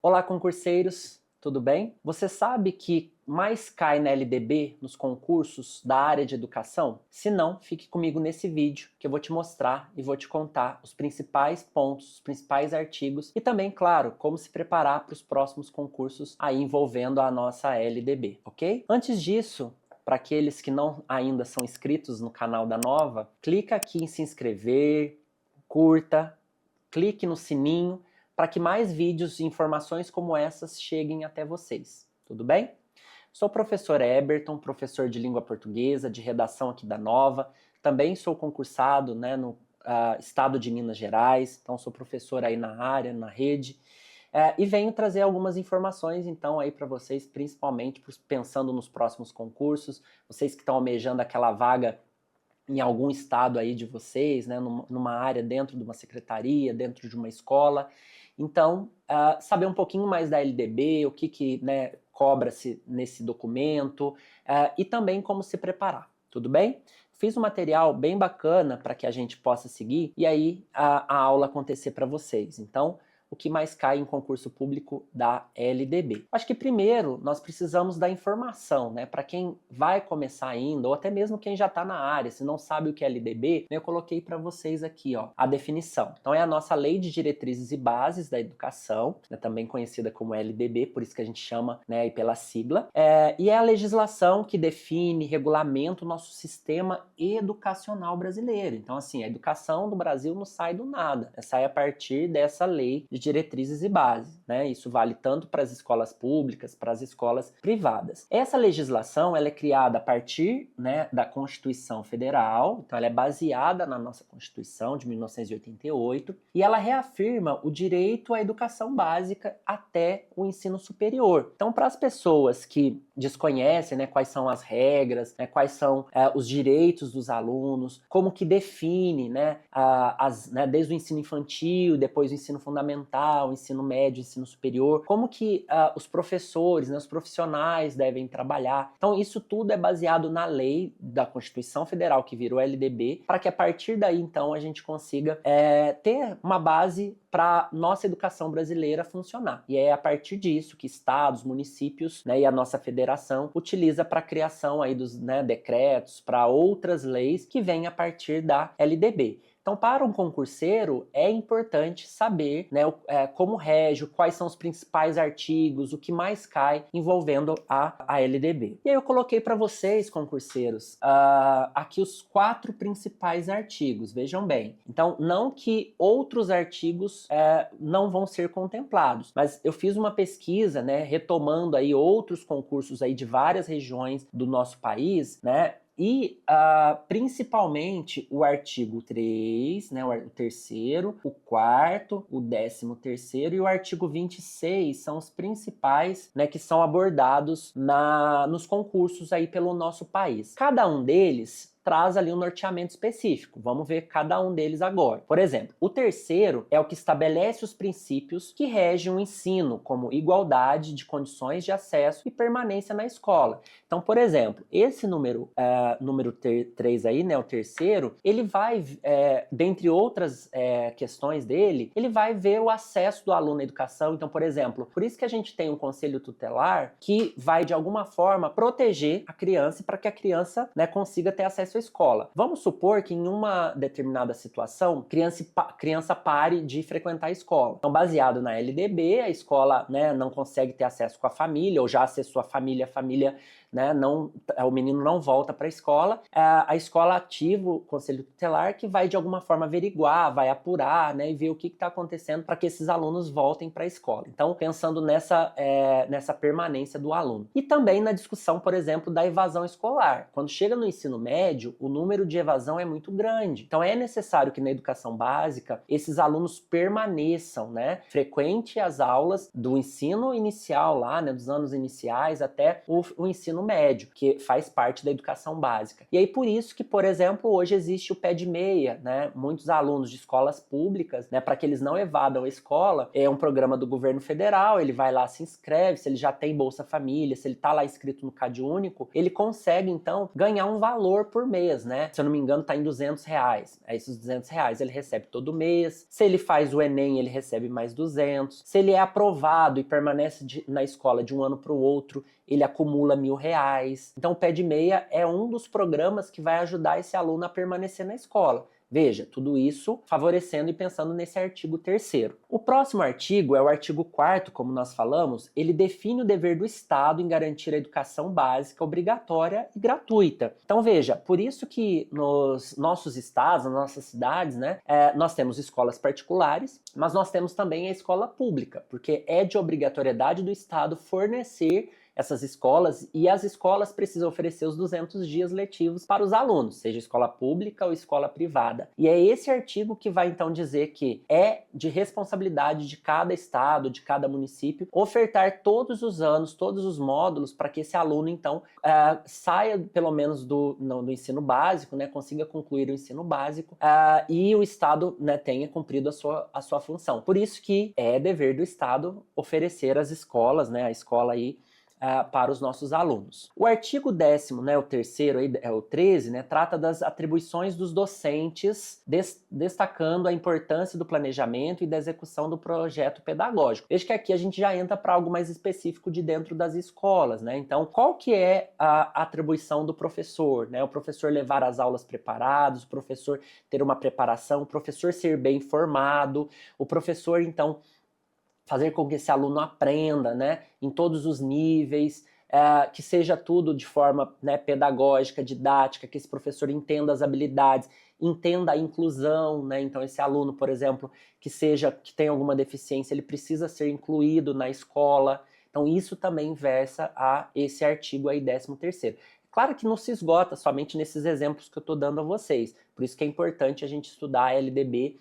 Olá, concurseiros, tudo bem? Você sabe que mais cai na LDB nos concursos da área de educação? Se não, fique comigo nesse vídeo que eu vou te mostrar e vou te contar os principais pontos, os principais artigos e também, claro, como se preparar para os próximos concursos aí envolvendo a nossa LDB, ok? Antes disso, para aqueles que não ainda são inscritos no canal da Nova, clica aqui em se inscrever, curta, clique no sininho para que mais vídeos e informações como essas cheguem até vocês. Tudo bem? Sou o professor Eberton, professor de língua portuguesa, de redação aqui da Nova. Também sou concursado, no estado de Minas Gerais, então sou professor aí na área, na rede. E venho trazer algumas informações, então, aí para vocês, principalmente pensando nos próximos concursos, vocês que estão almejando aquela vaga em algum estado aí de vocês, né, numa área dentro de uma secretaria, dentro de uma escola. Então, saber um pouquinho mais da LDB, o que né, cobra-se nesse documento e também como se preparar, tudo bem? Fiz um material bem bacana para que a gente possa seguir e aí a aula acontecer para vocês. Então, o que mais cai em concurso público da LDB. Acho que primeiro nós precisamos da informação, né? Para quem vai começar ainda, ou até mesmo quem já está na área, se não sabe o que é LDB, eu coloquei para vocês aqui, ó, a definição. Então é a nossa Lei de Diretrizes e Bases da Educação, né, também conhecida como LDB, por isso que a gente chama, né, aí pela sigla. E é a legislação que define, regulamenta o nosso sistema educacional brasileiro. Então, assim, a educação do Brasil não sai do nada, sai a partir dessa lei de diretrizes e bases, né? Isso vale tanto para as escolas públicas, para as escolas privadas. Essa legislação, ela é criada a partir, né, da Constituição Federal, então ela é baseada na nossa Constituição de 1988 e ela reafirma o direito à educação básica até o ensino superior. Então, para as pessoas que desconhecem, né, quais são as regras, né, quais são os direitos dos alunos, como que define, né, desde o ensino infantil, depois o ensino fundamental, ensino médio, ensino superior, como que os professores, né, os profissionais devem trabalhar. Então, isso tudo é baseado na lei da Constituição Federal, que virou LDB, para que a partir daí, então, a gente consiga ter uma base para nossa educação brasileira funcionar. E é a partir disso que estados, municípios, né, e a nossa federação utiliza para a criação aí dos, né, decretos, para outras leis que vêm a partir da LDB. Então, para um concurseiro, é importante saber, né, como rege, quais são os principais artigos, o que mais cai envolvendo a LDB. E aí eu coloquei para vocês, concurseiros, aqui os 4 principais artigos, vejam bem. Então, não que outros artigos não vão ser contemplados, mas eu fiz uma pesquisa, né, retomando aí outros concursos aí de várias regiões do nosso país, né, e principalmente o artigo 3, né, o terceiro, o quarto, o 13º e o artigo 26 são os principais, né, que são abordados nos concursos aí pelo nosso país. Cada um deles traz ali um norteamento específico. Vamos ver cada um deles agora. Por exemplo, o terceiro é o que estabelece os princípios que regem o ensino, como igualdade de condições de acesso e permanência na escola. Então, por exemplo, esse número 3 aí, né, o terceiro, ele vai, dentre outras questões dele, ele vai ver o acesso do aluno à educação. Então, por exemplo, por isso que a gente tem um conselho tutelar que vai, de alguma forma, proteger a criança para que a criança, né, consiga ter acesso à escola. Vamos supor que em uma determinada situação, criança pare de frequentar a escola. Então, baseado na LDB, a escola, né, não consegue ter acesso com a família, ou já acessou a família, né, o menino não volta para a escola, a escola ativa o conselho tutelar que vai de alguma forma averiguar, vai apurar, né, e ver o que está acontecendo para que esses alunos voltem para a escola. Então, pensando nessa permanência do aluno. E também na discussão, por exemplo, da evasão escolar. Quando chega no ensino médio, o número de evasão é muito grande. Então, é necessário que na educação básica esses alunos permaneçam, né, frequente as aulas do ensino inicial lá, né, dos anos iniciais até o ensino médio, que faz parte da educação básica. E aí por isso que, por exemplo, hoje existe o pé de meia, né? Muitos alunos de escolas públicas, né, para que eles não evadam a escola, é um programa do governo federal, ele vai lá, se inscreve, se ele já tem Bolsa Família, se ele está lá inscrito no CadÚnico, ele consegue então ganhar um valor por mês, né? Se eu não me engano, tá em R$ 200. Esses R$ 200 ele recebe todo mês. Se ele faz o Enem, ele recebe mais 200. Se ele é aprovado e permanece na escola de um ano para o outro, ele acumula R$ 1.000. Então o Pé de Meia é um dos programas que vai ajudar esse aluno a permanecer na escola. Veja, tudo isso favorecendo e pensando nesse artigo 3º. O próximo artigo é o artigo 4º, como nós falamos, ele define o dever do Estado em garantir a educação básica obrigatória e gratuita. Então veja, por isso que nos nossos estados, nas nossas cidades, né, nós temos escolas particulares, mas nós temos também a escola pública, porque é de obrigatoriedade do Estado fornecer essas escolas, e as escolas precisam oferecer os 200 dias letivos para os alunos, seja escola pública ou escola privada. E é esse artigo que vai então dizer que é de responsabilidade de cada estado, de cada município, ofertar todos os anos, todos os módulos para que esse aluno então saia pelo menos do ensino básico, né, consiga concluir o ensino básico e o Estado, né, tenha cumprido a sua função. Por isso que é dever do Estado oferecer as escolas, né, a escola aí, para os nossos alunos. O artigo 10º, né, o 3º, o 13, né, trata das atribuições dos docentes, destacando a importância do planejamento e da execução do projeto pedagógico. Veja que aqui a gente já entra para algo mais específico de dentro das escolas, né? Então, qual que é a atribuição do professor, né? O professor levar as aulas preparadas, o professor ter uma preparação, o professor ser bem informado, o professor, então, fazer com que esse aluno aprenda, né, em todos os níveis, que seja tudo de forma, né, pedagógica, didática, que esse professor entenda as habilidades, entenda a inclusão, né, então esse aluno, por exemplo, que tenha alguma deficiência, ele precisa ser incluído na escola. Então isso também versa a esse artigo aí 13º. Claro que não se esgota somente nesses exemplos que eu estou dando a vocês, por isso que é importante a gente estudar a LDB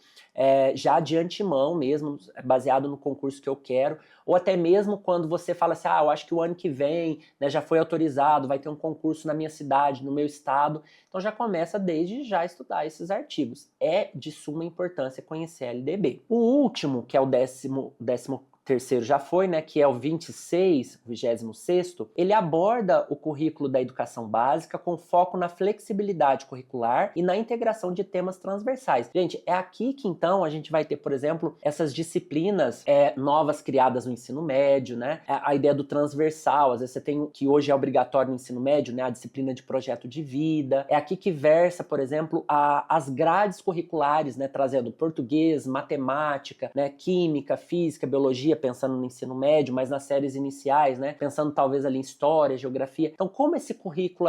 já de antemão mesmo, baseado no concurso que eu quero, ou até mesmo quando você fala assim, eu acho que o ano que vem, né, já foi autorizado, vai ter um concurso na minha cidade, no meu estado, então já começa desde já a estudar esses artigos. É de suma importância conhecer a LDB. O último, que é o 13º já foi, né, que é o 26º, ele aborda o currículo da educação básica com foco na flexibilidade curricular e na integração de temas transversais. Gente, é aqui que então a gente vai ter, por exemplo, essas disciplinas novas criadas no ensino médio, né, a ideia do transversal, às vezes você tem que hoje é obrigatório no ensino médio, né, a disciplina de projeto de vida, é aqui que versa, por exemplo, as grades curriculares, né, trazendo português, matemática, né, química, física, biologia, pensando no ensino médio, mas nas séries iniciais, né? Pensando talvez ali em história, geografia. Então, como esse currículo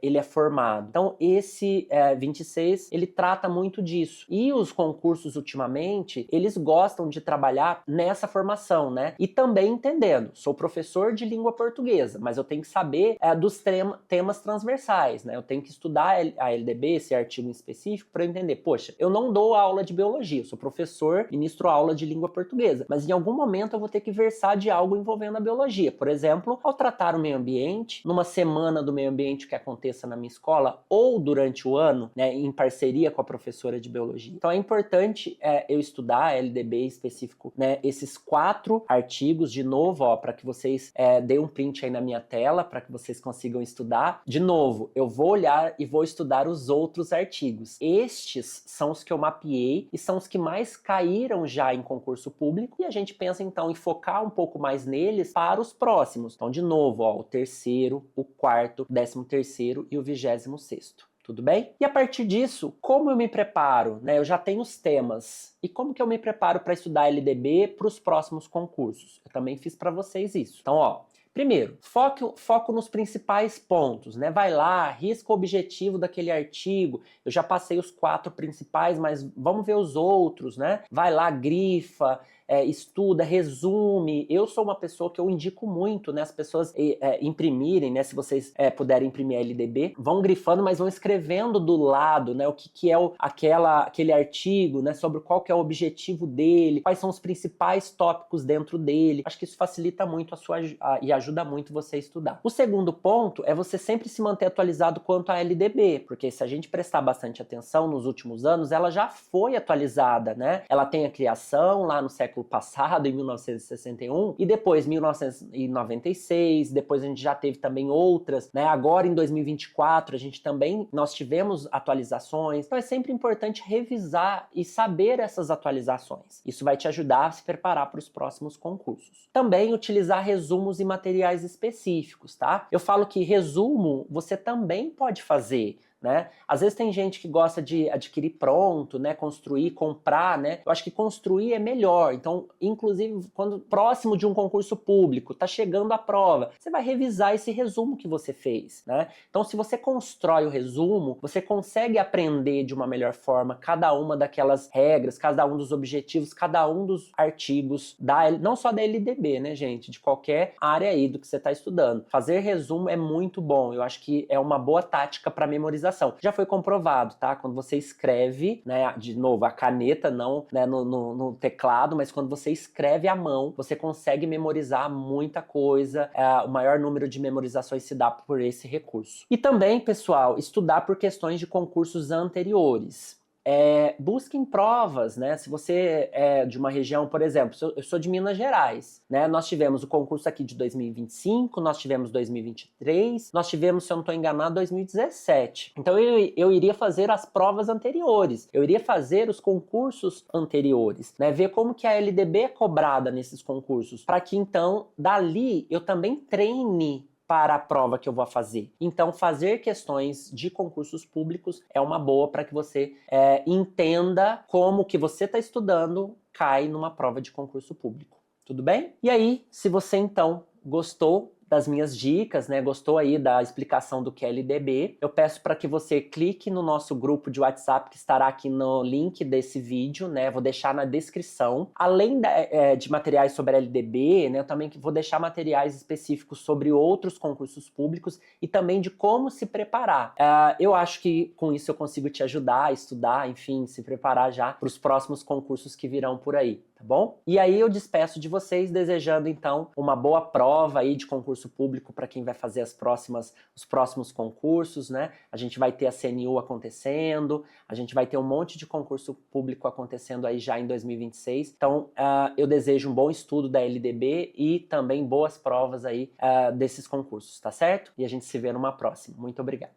ele é formado? Então, esse 26, ele trata muito disso. E os concursos, ultimamente, eles gostam de trabalhar nessa formação, né? E também entendendo, sou professor de língua portuguesa, mas eu tenho que saber dos temas transversais, né? Eu tenho que estudar a LDB, esse artigo em específico, para eu entender, poxa, eu não dou aula de biologia, eu sou professor, ministro aula de língua portuguesa, mas em algum momento eu vou ter que versar de algo envolvendo a biologia. Por exemplo, ao tratar o meio ambiente, numa semana do meio ambiente que aconteça na minha escola, ou durante o ano, né, em parceria com a professora de biologia. Então é importante eu estudar a LDB específico, né, esses 4 artigos, de novo, para que vocês deem um print aí na minha tela, para que vocês consigam estudar. De novo, eu vou olhar e vou estudar os outros artigos. Estes são os que eu mapeei e são os que mais caíram já em concurso público, e a gente pensa então em focar um pouco mais neles para os próximos. Então, de novo, o 3º, o 4º, 13º e o 26º. Tudo bem? E a partir disso, como eu me preparo? Né? Eu já tenho os temas. E como que eu me preparo para estudar LDB para os próximos concursos? Eu também fiz para vocês isso. Então, primeiro, foco nos principais pontos, né? Vai lá, risca o objetivo daquele artigo. Eu já passei os 4 principais, mas vamos ver os outros, né? Vai lá, grifa, estuda, resume. Eu sou uma pessoa que eu indico muito, né, as pessoas imprimirem, né, se vocês puderem imprimir a LDB, vão grifando, mas vão escrevendo do lado, né, o que é aquele artigo, né, sobre qual que é o objetivo dele, quais são os principais tópicos dentro dele. Acho que isso facilita muito e ajuda muito você a estudar. O segundo ponto é você sempre se manter atualizado quanto à LDB, porque se a gente prestar bastante atenção nos últimos anos, ela já foi atualizada, né? Ela tem a criação lá no século século passado, em 1961, e depois 1996, depois a gente já teve também outras, né? Agora em 2024 a gente também, nós tivemos atualizações, então é sempre importante revisar e saber essas atualizações. Isso vai te ajudar a se preparar para os próximos concursos. Também utilizar resumos e materiais específicos, tá? Eu falo que resumo você também pode fazer, né? Às vezes tem gente que gosta de adquirir pronto, né? Construir, comprar, né? Eu acho que construir é melhor. Então, inclusive, quando próximo de um concurso público, tá chegando a prova, você vai revisar esse resumo que você fez, né? Então, se você constrói o resumo, você consegue aprender de uma melhor forma cada uma daquelas regras, cada um dos objetivos, cada um dos artigos não só da LDB, né, gente? De qualquer área aí do que você está estudando. Fazer resumo é muito bom. Eu acho que é uma boa tática para memorização. Já foi comprovado, tá? Quando você escreve, né, de novo, a caneta não, né, no teclado, mas quando você escreve à mão, você consegue memorizar muita coisa. O maior número de memorizações se dá por esse recurso. E também, pessoal, estudar por questões de concursos anteriores. Busquem provas, né? Se você é de uma região, por exemplo, eu sou de Minas Gerais, né? Nós tivemos o concurso aqui de 2025, nós tivemos 2023, nós tivemos, se eu não estou enganado, 2017. Então eu iria fazer as provas anteriores, eu iria fazer os concursos anteriores, né? Ver como que a LDB é cobrada nesses concursos, para que então, dali, eu também treine para a prova que eu vou fazer. Então, fazer questões de concursos públicos é uma boa para que você entenda como que você está estudando cai numa prova de concurso público. Tudo bem? E aí, se você então gostou das minhas dicas, né, gostou aí da explicação do que é LDB, eu peço para que você clique no nosso grupo de WhatsApp que estará aqui no link desse vídeo, né, vou deixar na descrição. Além de materiais sobre a LDB, né, eu também vou deixar materiais específicos sobre outros concursos públicos e também de como se preparar. Eu acho que com isso eu consigo te ajudar a estudar, enfim, se preparar já para os próximos concursos que virão por aí, tá bom? E aí eu despeço de vocês desejando então uma boa prova aí de concurso público para quem vai fazer os próximos concursos, né? A gente vai ter a CNU acontecendo, a gente vai ter um monte de concurso público acontecendo aí já em 2026. Então, eu desejo um bom estudo da LDB e também boas provas aí desses concursos, tá certo? E a gente se vê numa próxima. Muito obrigado.